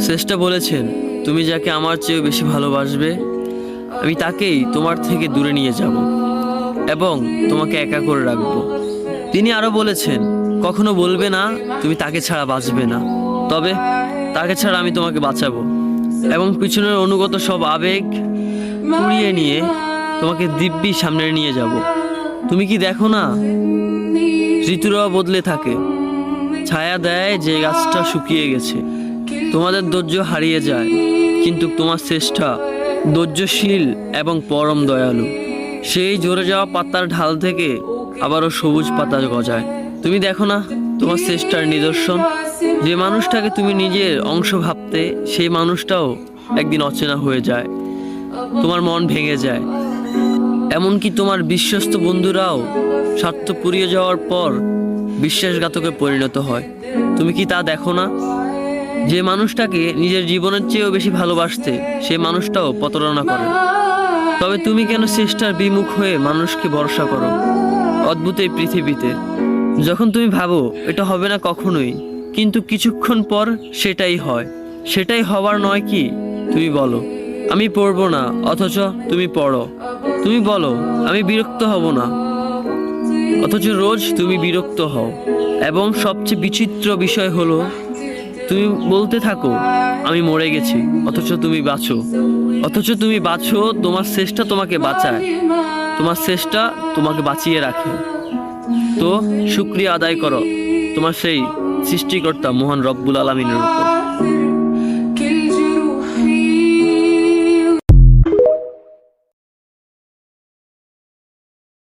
শ্রেষ্ঠ বলেছেন, তুমি যাকে আমার চেয়ে বেশি ভালোবাসবে আমি তাকেই তোমার থেকে দূরে নিয়ে যাব এবং তোমাকে একা করে রাখবো। তিনি আরো বলেছেন, কখনো বলবে না তুমি তাকে ছাড়া বাঁচবে না, তবে তাকে ছাড়া আমি তোমাকে বাঁচাবো এবং পিছনের অনুগত সব আবেগ পুড়িয়ে নিয়ে তোমাকে দিব্যি সামনে নিয়ে যাব। তুমি কি দেখো না, ঋতুরাও বদলে থাকে, ছায়া দেয় যে গাছটা শুকিয়ে গেছে। তোমাদের ধৈর্য হারিয়ে যায়, কিন্তু তোমার শ্রেষ্ঠা ধৈর্যশীল এবং পরম দয়ালু। সেই ঝরে যাওয়া পাতার ঢাল থেকে আবারও সবুজ পাতা গজায়। তুমি দেখো না তোমার শ্রেষ্ঠার নিদর্শন, যে মানুষটাকে তুমি নিজের অংশ ভাবতে সেই মানুষটাও একদিন অচেনা হয়ে যায়, তোমার মন ভেঙে যায়। এমনকি তোমার বিশ্বস্ত বন্ধুরাও স্বার্থ পুড়িয়ে যাওয়ার পর বিশ্বাসঘাতকে পরিণত হয়। তুমি কি তা দেখো না? যে মানুষটাকে নিজের জীবনের চেয়েও বেশি ভালোবাসতে সেই মানুষটাও প্রতারণা করে। তবে তুমি কেন চেষ্টার বিমুখ হয়ে মানুষকে ভরসা করো? অদ্ভুত এই পৃথিবীতে যখন তুমি ভাবো এটা হবে না কখনোই, কিন্তু কিছুক্ষণ পর সেটাই হয়। সেটাই হবার নয় কি? তুমি বলো আমি পড়বো না, অথচ তুমি পড়ো। তুমি বলো আমি বিরক্ত হব না, অথচ রোজ তুমি বিরক্ত হও। এবং সবচেয়ে বিচিত্র বিষয় হলো তুমি বলতে থাকো আমি মরে গেছি, অথচ তুমি বাঁচো। তোমার চেষ্টা তোমাকে বাঁচায়, তোমার চেষ্টা তোমাকে বাঁচিয়ে রাখে। তো শুকরিয়া আদায় করো তোমার সেই সৃষ্টিকর্তা মহান রব্বুল আলামিনের উপর।